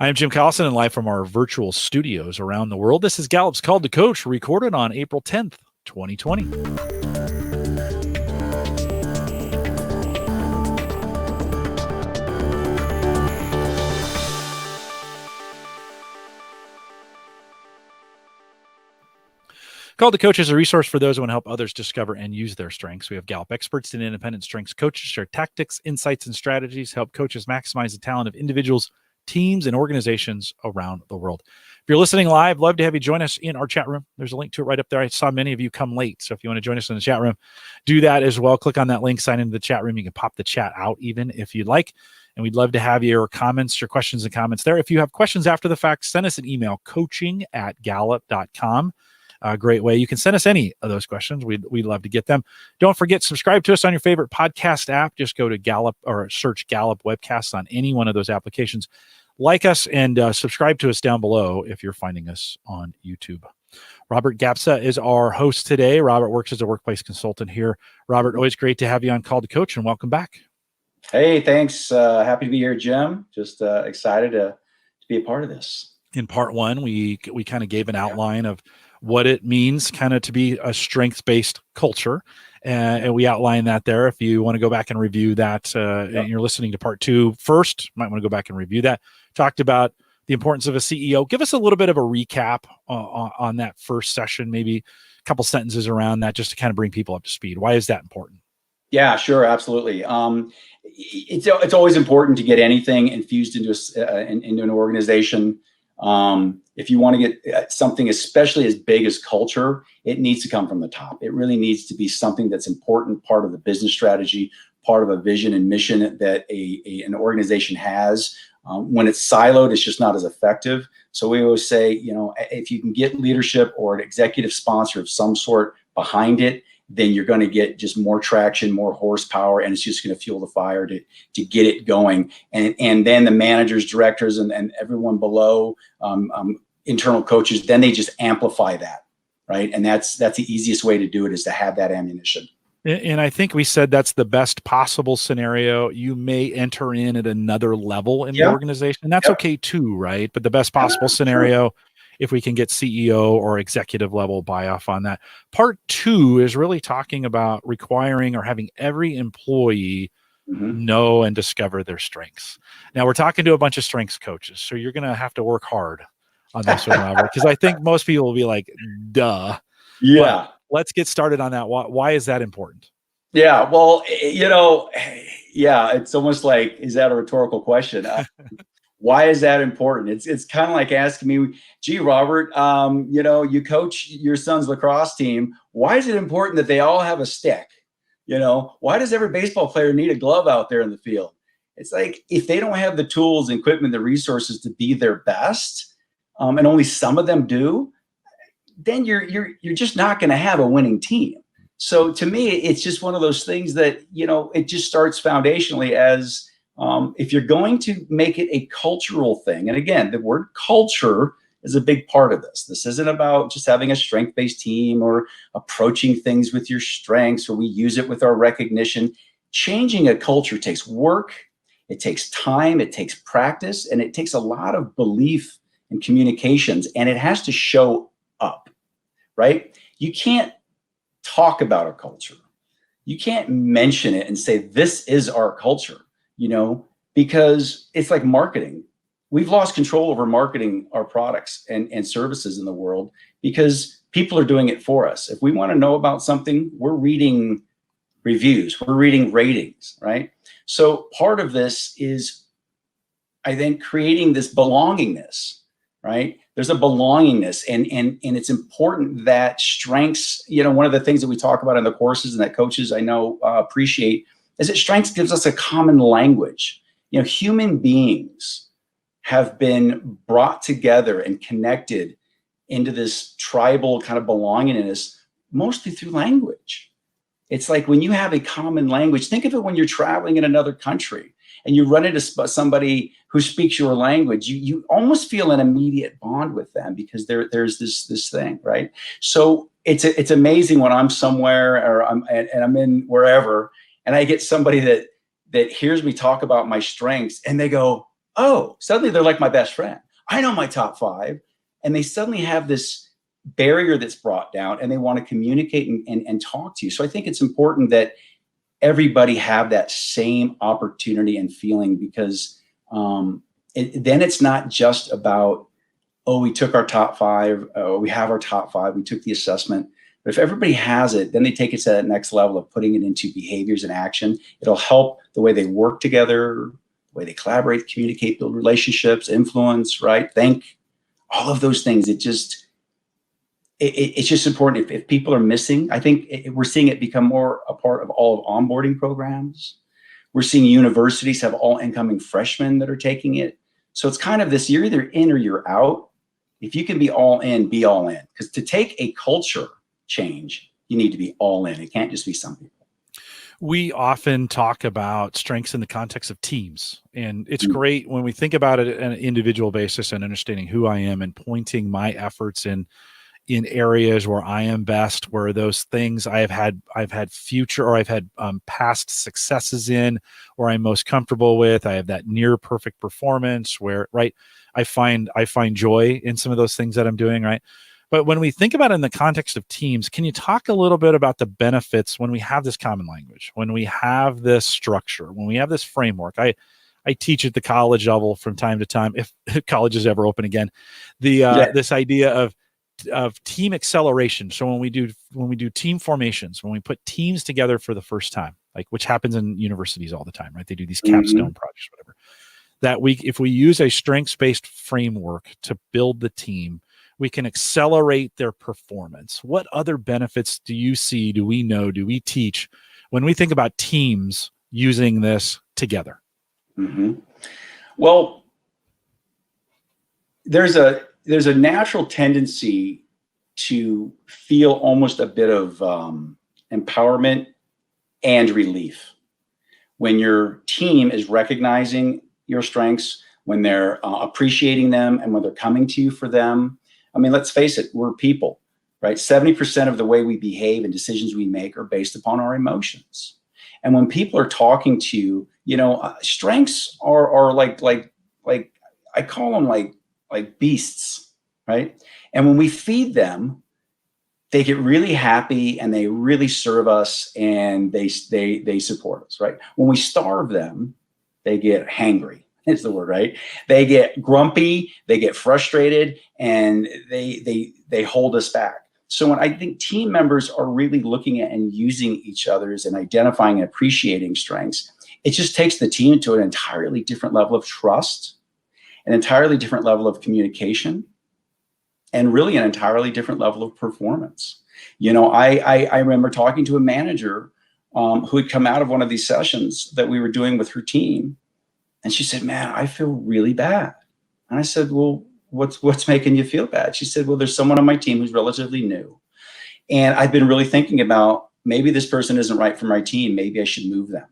I am Jim Collison and live from our virtual studios around the world. This is Gallup's Call to Coach, recorded on April 10th, 2020. Call to Coach is a resource for those who want to help others discover and use their strengths. We have Gallup experts and independent strengths coaches share tactics, insights, and strategies, help coaches maximize the talent of individuals, teams, and organizations around the world. If you're listening live, love to have you join us in our chat room. There's a link to it right up there. I saw many of you come late, so if you want to join us in the chat room, do that as well. Click on that link, sign into the chat room. You can pop the chat out even if you'd like, and we'd love to have your comments, your questions and comments there. If you have questions after the fact, send us an email, coaching@gallup.com. A great way. You can send us any of those questions. We'd love to get them. Don't forget, subscribe to us on your favorite podcast app. Just go to Gallup or search Gallup Webcasts on any one of those applications. Like us and subscribe to us down below if you're finding us on YouTube. Robert Gapsa is our host today. Robert works as a workplace consultant here. Robert, always great to have you on Call to Coach, and welcome back. Hey, thanks. Happy to be here, Jim. Just excited to be a part of this. In part one, we kind of gave an outline of what it means kind of to be a strengths-based culture. And we outline that there. If you want to go back and review that, and you're listening to part two first, might want to go back and review that. Talked about the importance of a CEO. Give us a little bit of a recap on that first session, maybe a couple sentences around that, just to kind of bring people up to speed. Why is that important? Yeah, sure. Absolutely. It's always important to get anything infused into an organization. If you want to get something, especially as big as culture, it needs to come from the top. It really needs to be something that's important, part of the business strategy, part of a vision and mission that an organization has. When it's siloed, it's just not as effective. So we always say, if you can get leadership or an executive sponsor of some sort behind it, then you're going to get just more traction, more horsepower, and it's just going to fuel the fire to get it going. And then the managers, directors, and everyone below, internal coaches, then they just amplify that, right? And that's the easiest way to do it, is to have that ammunition. And I think we said that's the best possible scenario. You may enter in at another level in the organization. And that's okay too, right? But the best possible scenario, if we can get CEO or executive level buy-off on that. Part two is really talking about requiring or having every employee know and discover their strengths. Now, we're talking to a bunch of strengths coaches, so you're going to have to work hard on this one, Robert, because I think most people will be like, duh. Yeah. But let's get started on that. Why is that important? Yeah, well, it's almost like, is that a rhetorical question? Why is that important? It's kind of like asking me, gee, Robert, you coach your son's lacrosse team. Why is it important that they all have a stick? Why does every baseball player need a glove out there in the field? It's like, if they don't have the tools, equipment, the resources to be their best, and only some of them do, then you're just not going to have a winning team. So to me, it's just one of those things that, it just starts foundationally as, if you're going to make it a cultural thing, and again, the word culture is a big part of this. This isn't about just having a strength-based team or approaching things with your strengths, or we use it with our recognition. Changing a culture takes work, it takes time, it takes practice, and it takes a lot of belief and communications, and it has to show up, right? You can't talk about a culture. You can't mention it and say, this is our culture. Because it's like marketing. We've lost control over marketing our products and services in the world because people are doing it for us. If we want to know about something, we're reading reviews, we're reading ratings, right? So part of this is, I think, creating this belongingness, right? There's a belongingness, and it's important that strengths, one of the things that we talk about in the courses and that coaches I know appreciate is that strengths gives us a common language. Human beings have been brought together and connected into this tribal kind of belongingness mostly through language. It's like when you have a common language, think of it when you're traveling in another country and you run into somebody who speaks your language, you almost feel an immediate bond with them because there's this thing, right? So it's amazing when I'm somewhere or I'm in wherever, and I get somebody that hears me talk about my strengths, and they go, oh, suddenly they're like my best friend. I know my top 5. And they suddenly have this barrier that's brought down, and they want to communicate and talk to you. So I think it's important that everybody have that same opportunity and feeling, because then it's not just about, oh, we took our top 5, we have our top 5, we took the assessment. But if everybody has it, then they take it to that next level of putting it into behaviors and action. It'll help the way they work together, the way they collaborate, communicate, build relationships, influence, right? Think, all of those things. It's just important. If people are missing, I think we're seeing it become more a part of all of onboarding programs. We're seeing universities have all incoming freshmen that are taking it. So it's kind of this, you're either in or you're out. If you can be all in, be all in. Because to take a culture change, you need to be all in. It can't just be some people. We often talk about strengths in the context of teams. And it's great when we think about it on an individual basis and understanding who I am and pointing my efforts in areas where I am best, where those things I've had future, or I've had past successes in, or I'm most comfortable with. I have that near perfect performance where, right, I find joy in some of those things that I'm doing, right? But when we think about it in the context of teams, can you talk a little bit about the benefits when we have this common language, when we have this structure, when we have this framework? I teach at the college level from time to time, if college is ever open again, this idea of team acceleration. So when we do team formations, when we put teams together for the first time, like, which happens in universities all the time, right? They do these capstone projects, whatever. If we use a strengths-based framework to build the team, we can accelerate their performance. What other benefits do you see, do we know, do we teach when we think about teams using this together? Well, there's a natural tendency to feel almost a bit of empowerment and relief when your team is recognizing your strengths, when they're appreciating them, and when they're coming to you for them. I mean, let's face it, we're people, right? 70% of the way we behave and decisions we make are based upon our emotions. And when people are talking to you, strengths are like I call them like beasts, right? And when we feed them, they get really happy and they really serve us, and they support us, right? When we starve them, they get hangry. Is the word, right? They get grumpy, they get frustrated, and they hold us back. So when I think team members are really looking at and using each other's and identifying and appreciating strengths, it just takes the team to an entirely different level of trust, an entirely different level of communication, and really an entirely different level of performance. I remember talking to a manager who had come out of one of these sessions that we were doing with her team. And she said, man, I feel really bad. And I said, well, what's making you feel bad? She said, well, there's someone on my team who's relatively new. And I've been really thinking about, maybe this person isn't right for my team. Maybe I should move them.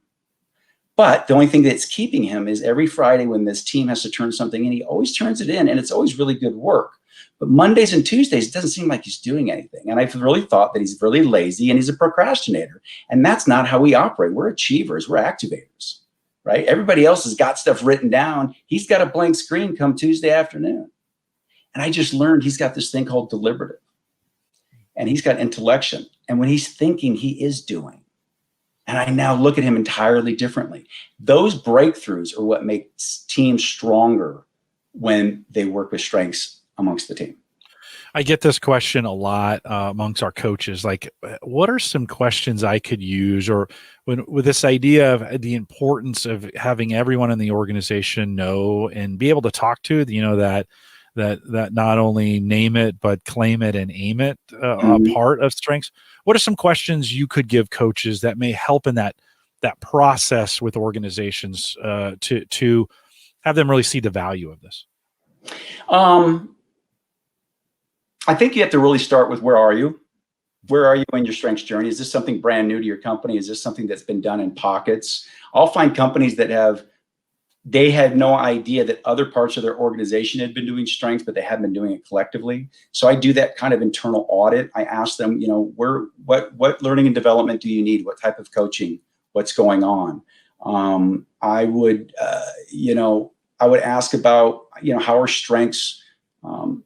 But the only thing that's keeping him is every Friday when this team has to turn something in, he always turns it in, and it's always really good work. But Mondays and Tuesdays, it doesn't seem like he's doing anything. And I've really thought that he's really lazy and he's a procrastinator. And that's not how we operate. We're achievers. We're activators. Right? Everybody else has got stuff written down. He's got a blank screen come Tuesday afternoon. And I just learned he's got this thing called deliberative. And he's got intellection. And when he's thinking, he is doing. And I now look at him entirely differently. Those breakthroughs are what makes teams stronger when they work with strengths amongst the team. I get this question a lot amongst our coaches. Like, what are some questions I could use, or with this idea of the importance of having everyone in the organization know and be able to talk to, that not only name it, but claim it and aim it, a part of strengths. What are some questions you could give coaches that may help in that process with organizations to have them really see the value of this? I think you have to really start with, where are you? Where are you in your strengths journey? Is this something brand new to your company? Is this something that's been done in pockets? I'll find companies that they had no idea that other parts of their organization had been doing strengths, but they hadn't been doing it collectively. So I do that kind of internal audit. I ask them, what learning and development do you need? What type of coaching? What's going on? I would, I would ask about, how are strengths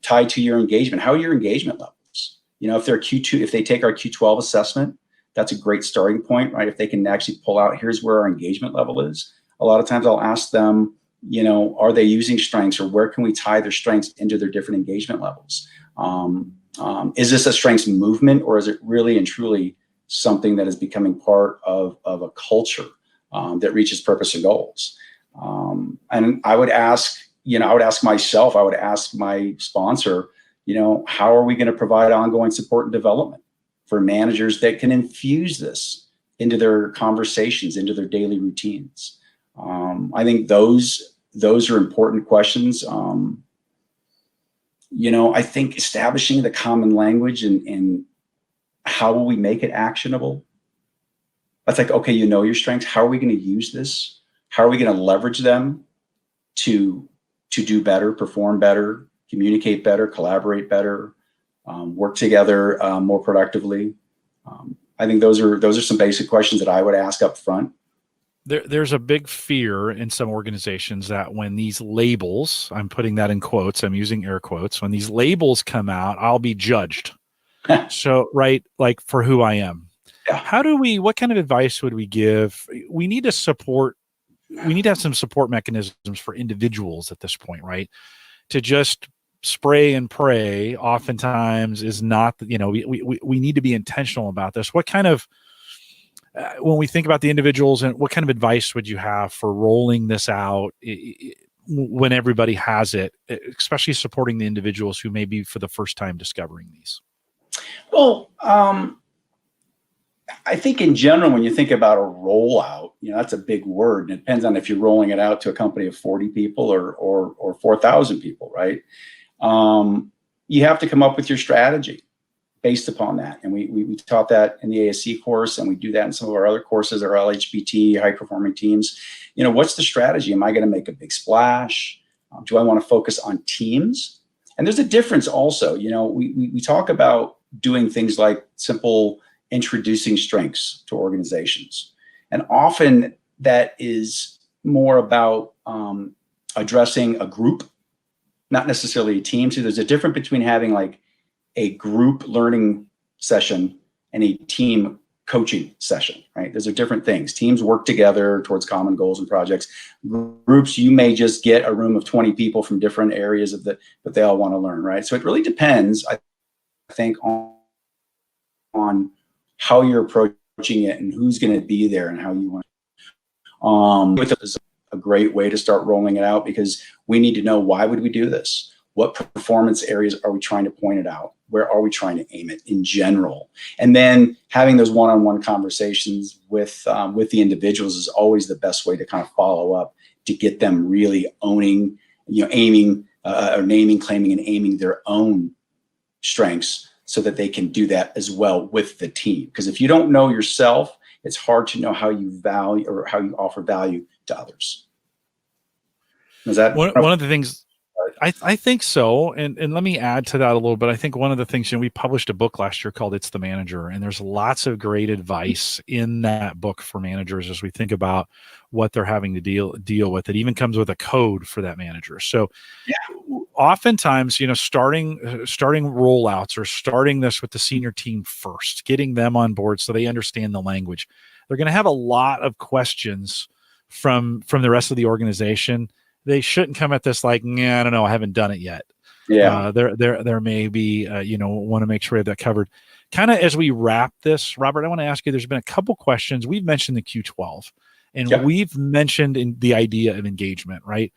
tied to your engagement? How are your engagement levels? If they're Q2, if they take our Q12 assessment, that's a great starting point, right? If they can actually pull out, here's where our engagement level is. A lot of times I'll ask them, are they using strengths, or where can we tie their strengths into their different engagement levels? Is this a strengths movement, or is it really and truly something that is becoming part of a culture that reaches purpose and goals? And I would ask myself, I would ask my sponsor, how are we going to provide ongoing support and development for managers that can infuse this into their conversations, into their daily routines? I think those are important questions. I think establishing the common language and how will we make it actionable? That's like, okay, your strengths. How are we going to use this? How are we going to leverage them to do better, perform better, communicate better, collaborate better, work together more productively? I think those are some basic questions that I would ask up front. There's a big fear in some organizations that when these labels, I'm putting that in quotes, I'm using air quotes, when these labels come out, I'll be judged. So, right, like for who I am. Yeah. What kind of advice would we give? We need to have some support mechanisms for individuals at this point, right? To just spray and pray oftentimes is not, we need to be intentional about this. What kind of, when we think about the individuals, and what kind of advice would you have for rolling this out when everybody has it, especially supporting the individuals who may be for the first time discovering these? Well, I think in general, when you think about a rollout, that's a big word. And it depends on if you're rolling it out to a company of 40 people or 4,000 people, right? You have to come up with your strategy based upon that. And we taught that in the ASC course, and we do that in some of our other courses, our LHBT, high performing teams. What's the strategy? Am I going to make a big splash? Do I want to focus on teams? And there's a difference also. We talk about doing things like simple introducing strengths to organizations. And often that is more about addressing a group, not necessarily a team. So there's a difference between having like a group learning session and a team coaching session, right? Those are different things. Teams work together towards common goals and projects. Groups, you may just get a room of 20 people from different areas but they all want to learn, right? So it really depends, I think, on how you're approaching it and who's going to be there and how you want. With is a great way to start rolling it out, because we need to know, why would we do this? What performance areas are we trying to point it out? Where are we trying to aim it in general? And then having those one-on-one conversations with the individuals is always the best way to kind of follow up, to get them really owning, aiming, or naming, claiming, and aiming their own strengths, so that they can do that as well with the team. Because if you don't know yourself, it's hard to know how you value or how you offer value to others. Is that one of the things? I think so. And let me add to that a little bit. I think one of the things, we published a book last year called It's the Manager, and there's lots of great advice in that book for managers as we think about what they're having to deal with. It even comes with a code for that manager. So oftentimes, starting rollouts, or starting this with the senior team first, getting them on board so they understand the language. They're going to have a lot of questions from the rest of the organization. They shouldn't come at this like, nah, I don't know, I haven't done it yet. Yeah. There may be, want to make sure we have that covered. Kind of as we wrap this, Robert, I want to ask you, there's been a couple questions. We've mentioned the Q12, and we've mentioned in the idea of engagement, right?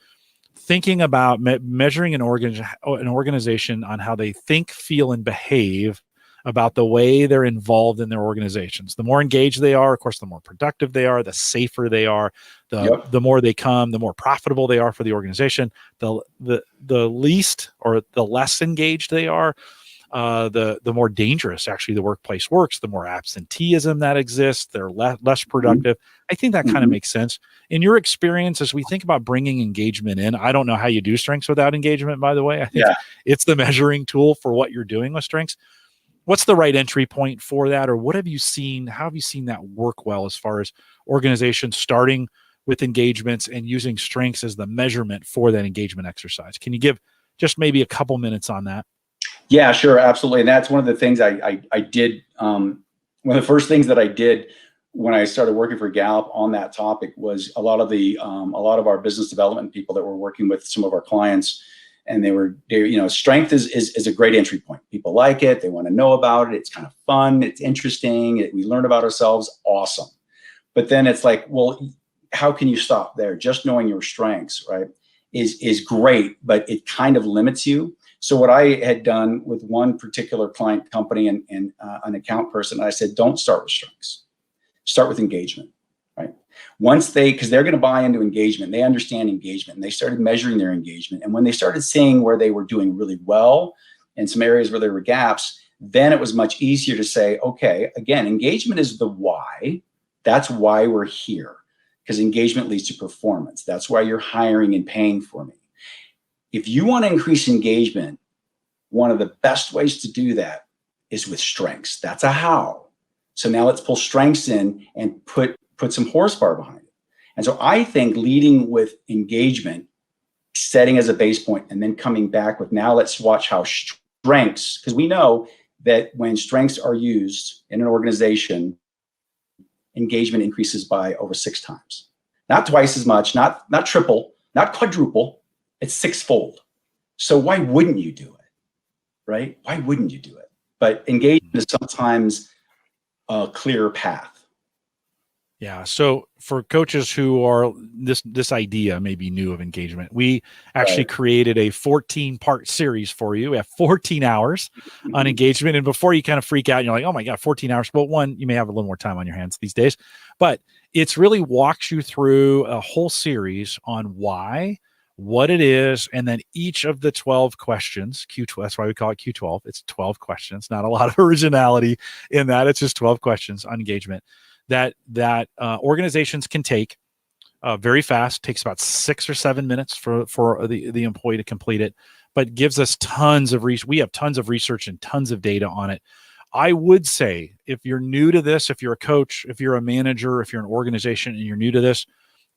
Thinking about measuring an organization on how they think, feel, and behave about the way they're involved in their organizations. The more engaged they are, of course, the more productive they are, the safer they are, the more they come, the more profitable they are for the organization. The least or the less engaged they are, the more dangerous actually the workplace works, the more absenteeism that exists, they're less productive. I think that kind of makes sense. In your experience, as we think about bringing engagement in, I don't know how you do strengths without engagement, by the way. I think it's the measuring tool for what you're doing with strengths. What's the right entry point for that? Or what have you seen? How have you seen that work well as far as organizations starting with engagements and using strengths as the measurement for that engagement exercise. Can you give just maybe a couple minutes on that? Yeah, sure, absolutely. And that's one of the things I did. One of the first things that I did when I started working for Gallup on that topic was a lot of our business development people that were working with some of our clients, and strength is a great entry point. People like it, they want to know about it. It's kind of fun, it's interesting. We learn about ourselves, awesome. But then it's like, well, how can you stop there? Just knowing your strengths, right, is great, but it kind of limits you. So what I had done with one particular client company and an account person, I said, don't start with strengths. Start with engagement, right? Because they're going to buy into engagement. They understand engagement, and they started measuring their engagement. And when they started seeing where they were doing really well and some areas where there were gaps, then it was much easier to say, okay, again, engagement is the why. That's why we're here, because engagement leads to performance. That's why you're hiring and paying for me. If you want to increase engagement, one of the best ways to do that is with strengths. That's a how. So now let's pull strengths in and put some horsepower behind it. And so I think leading with engagement, setting as a base point, and then coming back with, now let's watch how strengths, because we know that when strengths are used in an organization, engagement increases by over 6 times. Not twice as much, not triple, not quadruple. It's 6-fold. So why wouldn't you do it, right? Why wouldn't you do it? But engagement is sometimes a clearer path. Yeah. So for coaches who are this idea may be new of engagement, we actually created a 14-part series for you. We have 14 hours on engagement. And before you kind of freak out, and you're like, oh my God, 14 hours. Well, one, you may have a little more time on your hands these days, but it's really walks you through a whole series on why, what it is, and then each of the 12 questions, Q12, that's why we call it Q12. It's 12 questions, not a lot of originality in that. It's just 12 questions on engagement that organizations can take very fast. Takes about 6 or 7 minutes for the employee to complete it, but gives us tons of research. We have tons of research and tons of data on it. I would say if you're new to this, if you're a coach, if you're a manager, if you're an organization and you're new to this,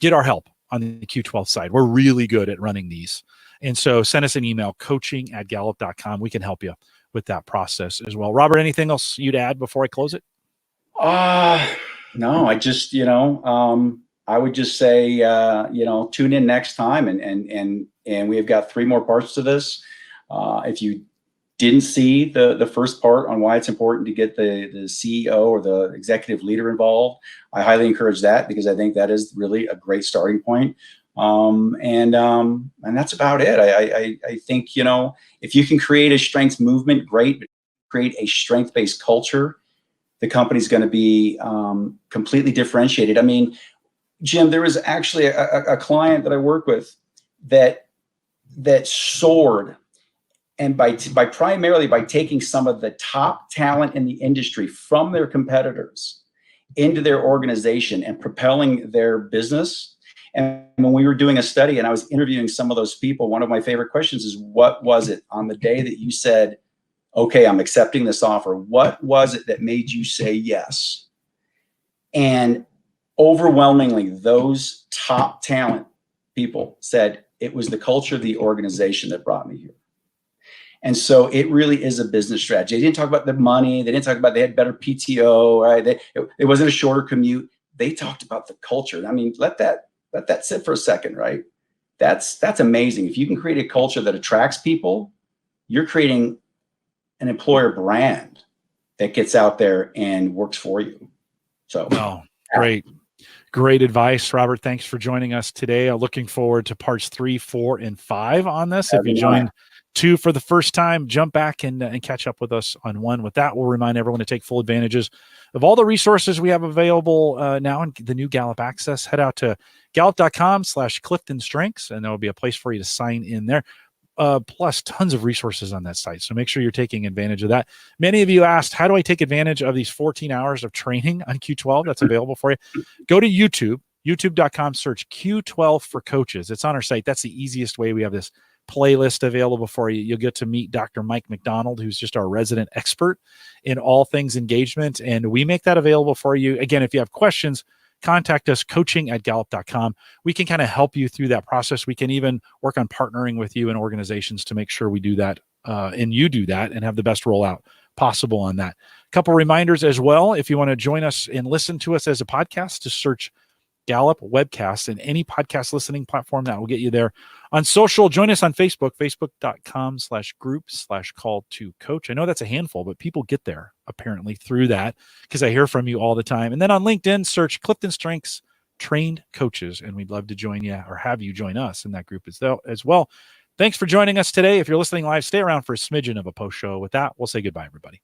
get our help on the Q12 side. We're really good at running these. And so send us an email, coaching@gallup.com. We can help you with that process as well. Robert, anything else you'd add before I close it? No, I just, I would just say, tune in next time. And we have got 3 more parts to this. If you didn't see the first part on why it's important to get the CEO or the executive leader involved, I highly encourage that, because I think that is really a great starting point. And that's about it. I think, if you can create a strengths movement, great, but create a strength-based culture, the company's going to be completely differentiated. I mean, Jim, there was actually a client that I work with that soared. And primarily by taking some of the top talent in the industry from their competitors into their organization and propelling their business. And when we were doing a study and I was interviewing some of those people, one of my favorite questions is, what was it on the day that you said, okay, I'm accepting this offer? What was it that made you say yes? And overwhelmingly, those top talent people said it was the culture of the organization that brought me here. And so it really is a business strategy. They didn't talk about the money. They didn't talk about they had better PTO, right? It wasn't a shorter commute. They talked about the culture. I mean, let that sit for a second, right? That's amazing. If you can create a culture that attracts people, you're creating an employer brand that gets out there and works for you. So, great advice, Robert. Thanks for joining us today. Looking forward to parts 3, 4, and 5 on this. If you joined 2 for the first time, jump back and catch up with us on 1. With that, we'll remind everyone to take full advantages of all the resources we have available now in the new Gallup Access. Head out to gallup.com/CliftonStrengths, and there will be a place for you to sign in there. Plus tons of resources on that site. So make sure you're taking advantage of that. Many of you asked, how do I take advantage of these 14 hours of training on Q12 that's available for you? Go to YouTube, youtube.com, search Q12 for coaches. It's on our site. That's the easiest way. We have this playlist available for you. You'll get to meet Dr. Mike McDonald, who's just our resident expert in all things engagement. And we make that available for you. Again, if you have questions, contact us, coaching@gallup.com. We can kind of help you through that process. We can even work on partnering with you and organizations to make sure we do that and you do that and have the best rollout possible on that. A couple reminders as well. If you want to join us and listen to us as a podcast, just search Gallup Webcast in any podcast listening platform. That will get you there. On social, join us on Facebook, facebook.com/group/call-to-coach. I know that's a handful, but people get there apparently through that because I hear from you all the time. And then on LinkedIn, search CliftonStrengths Trained Coaches, and we'd love to join you or have you join us in that group as well. Thanks for joining us today. If you're listening live, stay around for a smidgen of a post show. With that, we'll say goodbye, everybody.